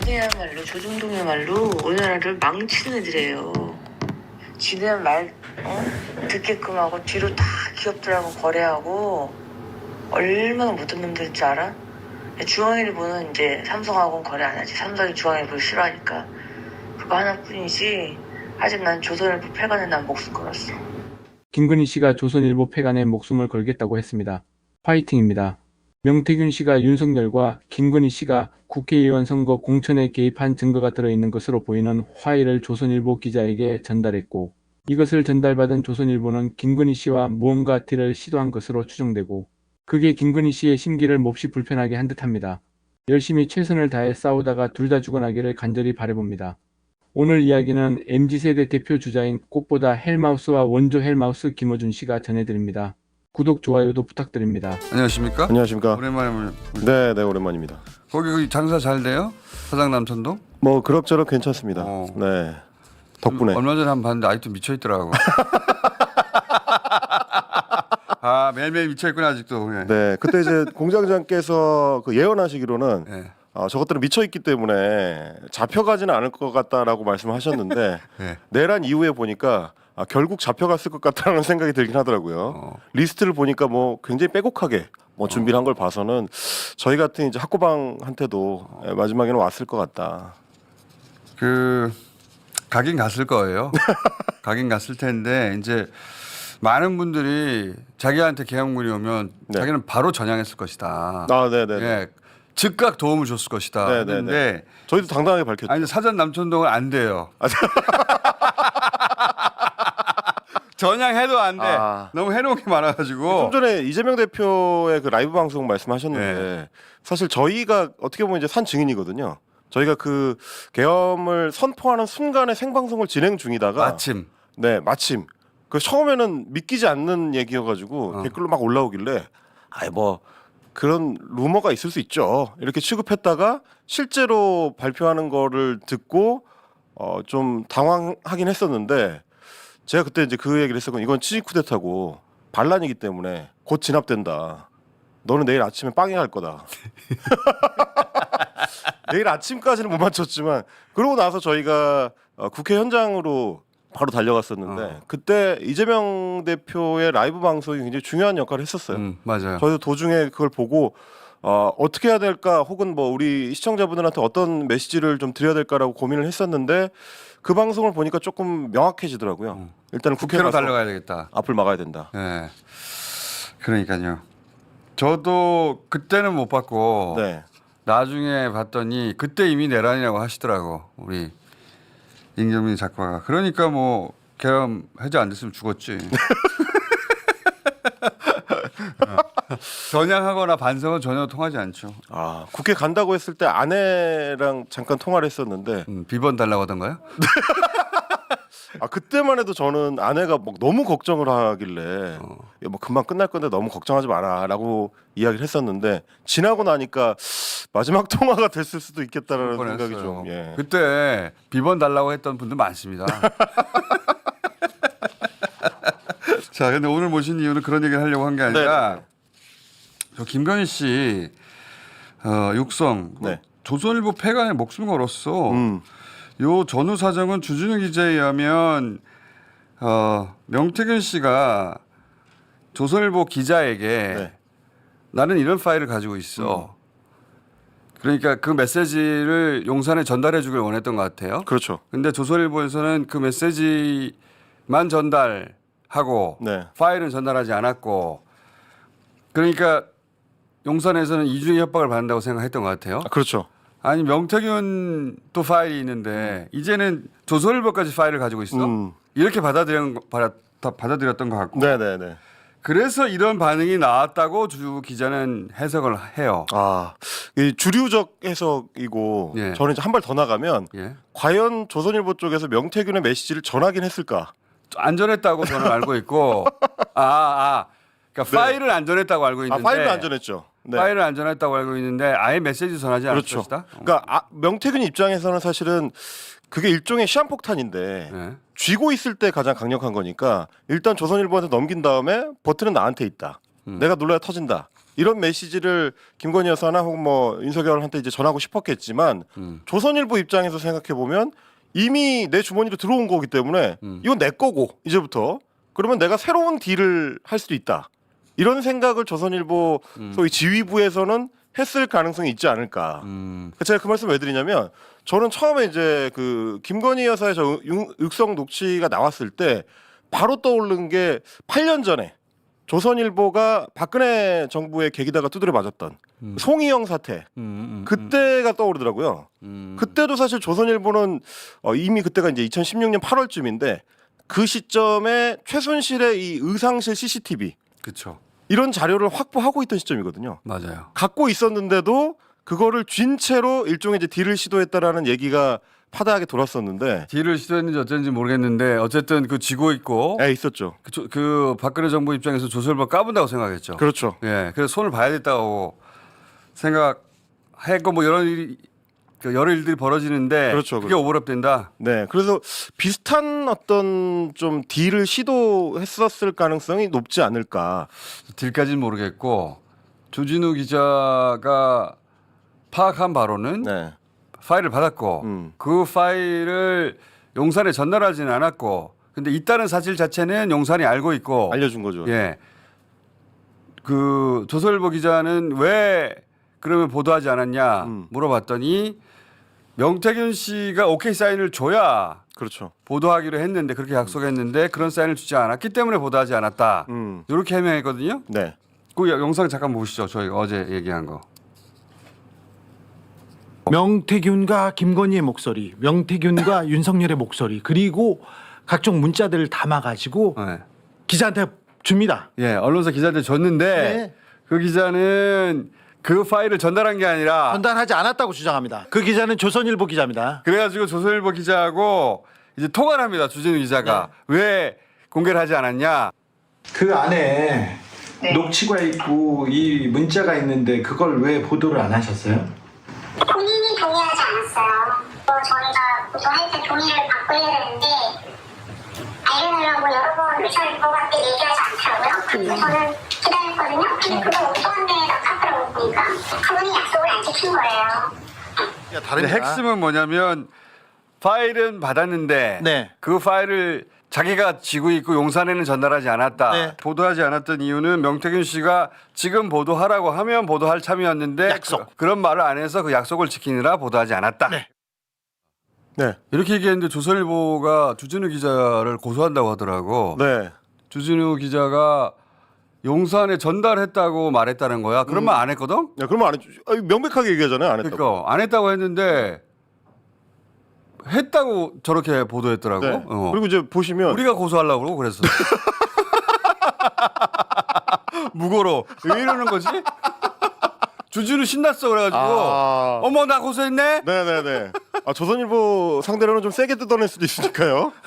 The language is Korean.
그냥말로 조중동이야말로 우리나라를 망치는 애들이에요. 지는 말 듣게끔 하고 뒤로 다 기업들하고 거래하고 얼마나 못된 놈들인 줄 알아? 중앙일보는 이제 삼성하고는 거래 안 하지. 삼성이 중앙일보를 싫어하니까. 그거 하나뿐이지. 아직 난 조선일보 폐간에 난 목숨 걸었어. 김건희 씨가 조선일보 폐간에 목숨을 걸겠다고 했습니다. 파이팅입니다. 명태균 씨가 윤석열과 김건희 씨가 국회의원 선거 공천에 개입한 증거가 들어있는 것으로 보이는 파일을 조선일보 기자에게 전달했고, 이것을 전달받은 조선일보는 김건희 씨와 무언가 딜을 시도한 것으로 추정되고, 그게 김건희 씨의 심기를 몹시 불편하게 한 듯합니다. 열심히 최선을 다해 싸우다가 둘 다 죽어나기를 간절히 바라봅니다. 오늘 이야기는 MZ세대 대표 주자인 꽃보다 헬마우스와 원조 헬마우스 김어준 씨가 전해드립니다. 구독, 좋아요도 부탁드립니다. 안녕하십니까? 안녕하십니까? 오랜만에 네, 오랜만입니다. 거기 장사 잘 돼요? 사장 남천동? 뭐 그럭저럭 괜찮습니다. 네, 덕분에. 얼마 전에 한번 봤는데 아직도 미쳐 있더라고. 아 매일매일 미쳐 있구나 아직도. 네. 네, 그때 이제 공장장께서 그 예언하시기로는 네. 저것들은 미쳐 있기 때문에 잡혀가지는 않을 것 같다라고 말씀하셨는데 네. 내란 이후에 보니까 결국 잡혀갔을 것 같다는 생각이 들긴 하더라고요. 리스트를 보니까 뭐 굉장히 빼곡하게 뭐 준비를 한 걸 봐서는 저희 같은 이제 학고방한테도 마지막에는 왔을 것 같다. 그 가긴 갔을 거예요. 가긴 갔을 텐데 이제 많은 분들이 자기한테 계약물이 오면 네. 자기는 바로 전향했을 것이다. 네네. 예, 즉각 도움을 줬을 것이다. 그런데 저희도 당당하게 밝혔죠. 아니 사전 남천동은 안 돼요. 전향해도 안 돼. 너무 해놓은 게 많아가지고. 좀 전에 이재명 대표의 그 라이브 방송 말씀하셨는데 네. 사실 저희가 어떻게 보면 이제 산 증인이거든요. 저희가 그 계엄을 선포하는 순간에 생방송을 진행 중이다가 마침 그 처음에는 믿기지 않는 얘기여가지고 댓글로 막 올라오길래 아이 뭐 그런 루머가 있을 수 있죠. 이렇게 취급했다가 실제로 발표하는 거를 듣고 좀 당황하긴 했었는데 제가 그때 이제 그 얘기를 했었거든요. 이건 치직 쿠데타고 반란이기 때문에 곧 진압된다. 너는 내일 아침에 빵에 갈 거다. 내일 아침까지는 못 맞췄지만 그러고 나서 저희가 국회 현장으로 바로 달려갔었는데 그때 이재명 대표의 라이브 방송이 굉장히 중요한 역할을 했었어요. 맞아요. 저희도 도중에 그걸 보고 어떻게 해야 될까 혹은 뭐 우리 시청자분들한테 어떤 메시지를 좀 드려야 될까라고 고민을 했었는데 그 방송을 보니까 조금 명확해지더라고요. 일단은 국회로 달려가야 되겠다. 앞을 막아야 된다. 네. 그러니까요. 저도 그때는 못 봤고 네. 나중에 봤더니 그때 이미 내란이라고 하시더라고 우리 임경민 작가가. 그러니까 뭐 계엄 해제 안 됐으면 죽었지. 전향하거나 반성은 전혀 통하지 않죠. 국회 간다고 했을 때 아내랑 잠깐 통화를 했었는데 비번 달라고 하던가요? 그때만 해도 저는 아내가 뭐 너무 걱정을 하길래 야, 뭐 금방 끝날 건데 너무 걱정하지 마라라고 이야기를 했었는데 지나고 나니까 마지막 통화가 됐을 수도 있겠다라는 생각이 좀. 예. 그때 비번 달라고 했던 분들 많습니다. 자, 근데 오늘 모신 이유는 그런 얘기를 하려고 한 게 아니라 저 김건희 씨 육성 네. 조선일보 폐간에 목숨 걸었어. 요 전후 사정은 주진우 기자에 의하면 명태균 씨가 조선일보 기자에게 나는 이런 파일을 가지고 있어. 그러니까 그 메시지를 용산에 전달해 주길 원했던 것 같아요. 그렇죠. 근데 조선일보에서는 그 메시지만 전달하고 파일은 전달하지 않았고 그러니까 용산에서는 이중의 협박을 받는다고 생각했던 것 같아요. 그렇죠. 아니 명태균 또 파일이 있는데 이제는 조선일보까지 파일을 가지고 있어? 이렇게 받아들였던 것 같고. 네네네. 그래서 이런 반응이 나왔다고 주 기자는 해석을 해요. 이 주류적 해석이고 저는 이제 한 발 더 나가면 과연 조선일보 쪽에서 명태균의 메시지를 전하긴 했을까? 안 전했다고 저는 알고 있고, 그러니까 파일을 안 전했다고 알고 있는데. 파일을 안 전했죠. 파일을 안 전했다고 알고 있는데 아예 메시지 전하지 않을 것이다. 그러니까 명태균 입장에서는 사실은 그게 일종의 시한폭탄인데 쥐고 있을 때 가장 강력한 거니까 일단 조선일보한테 넘긴 다음에 버튼은 나한테 있다. 내가 눌러야 터진다. 이런 메시지를 김건희 여사나 혹은 뭐 윤석열한테 이제 전하고 싶었겠지만 조선일보 입장에서 생각해 보면 이미 내 주머니로 들어온 거기 때문에 이건 내 거고 이제부터 그러면 내가 새로운 딜을 할 수도 있다. 이런 생각을 조선일보 소위 지휘부에서는 했을 가능성이 있지 않을까. 제가 그 말씀 왜 드리냐면 저는 처음에 이제 그 김건희 여사의 저 육성 녹취가 나왔을 때 바로 떠오른 게 8년 전에 조선일보가 박근혜 정부의 계기다가 두드려 맞았던 송희영 사태 그때가 떠오르더라고요. 그때도 사실 조선일보는 이미 그때가 이제 2016년 8월쯤인데 그 시점에 최순실의 이 의상실 CCTV 그렇죠. 이런 자료를 확보하고 있던 시점이거든요. 맞아요. 갖고 있었는데도 그거를 쥔 채로 일종의 이제 딜을 시도했다라는 얘기가 파다하게 돌았었는데 딜을 시도했는지 어쩐지 모르겠는데 어쨌든 그 지고 있고 있었죠. 그 박근혜 정부 입장에서 조선일보 까분다고 생각했죠. 그렇죠. 예, 그래서 손을 봐야겠다고 생각했고 뭐 여러 일들이 벌어지는데 그렇죠, 그게 그렇죠. 오버랩된다. 네, 그래서 비슷한 어떤 좀 딜을 시도했었을 가능성이 높지 않을까. 딜까지는 모르겠고 조진우 기자가 파악한 바로는 네, 파일을 받았고 그 파일을 용산에 전달하지는 않았고 근데 있다는 사실 자체는 용산이 알고 있고 알려준 거죠. 예. 그 조선일보 기자는 왜 그러면 보도하지 않았냐 물어봤더니 명태균 씨가 오케이 사인을 줘야 그렇죠. 보도하기로 했는데 그렇게 약속했는데 그런 사인을 주지 않았기 때문에 보도하지 않았다. 이렇게 해명했거든요. 네, 그 영상 잠깐 보시죠. 저희가 어제 얘기한 거. 명태균과 김건희의 목소리, 명태균과 윤석열의 목소리, 그리고 각종 문자들을 담아가지고 네. 기자한테 줍니다. 예, 언론사 기자한테 줬는데 네. 그 기자는 그 파일을 전달한 게 아니라 전달하지 않았다고 주장합니다. 그 기자는 조선일보 기자입니다. 그래가지고 조선일보 기자하고 이제 통화를 합니다. 주진우 기자가 왜 공개를 하지 않았냐. 그 안에 네. 녹취가 있고 이 문자가 있는데 그걸 왜 보도를 안 하셨어요? 본인이 동의하지 않았어요. 저희가 보도할 때 동의를 받고 해야 되는데 알려달라고 여러 번 조선일보가 얘기하지 않더라고요. 그래서 저는 기다렸거든요. 근데 그걸 어떤 데에다 깠더라고 보니까 그분이 약속을 안 지킨 거예요. 근데 핵심은 뭐냐면 파일은 받았는데 네. 그 파일을 자기가 쥐고 있고 용산에는 전달하지 않았다. 네. 보도하지 않았던 이유는 명태균 씨가 지금 보도하라고 하면 보도할 참이었는데 약속. 그런 말을 안 해서 그 약속을 지키느라 보도하지 않았다. 네. 네, 이렇게 얘기했는데 조선일보가 주진우 기자를 고소한다고 하더라고. 네. 주진우 기자가 용산에 전달했다고 말했다는 거야. 그런 말 안 했거든? 야, 그러면 안 했죠. 명백하게 얘기하잖아요. 안 했다고. 그러니까 안 했다고 했는데 했다고 저렇게 보도했더라고. 네. 어. 그리고 이제 보시면 우리가 고소하려고 그러고 그랬어. 무고로. 왜 이러는 거지? 주진우 신났어 그래가지고 어머 나 고소했네? 네네네. 조선일보 상대로는 좀 세게 뜯어낼 수도 있으니까요.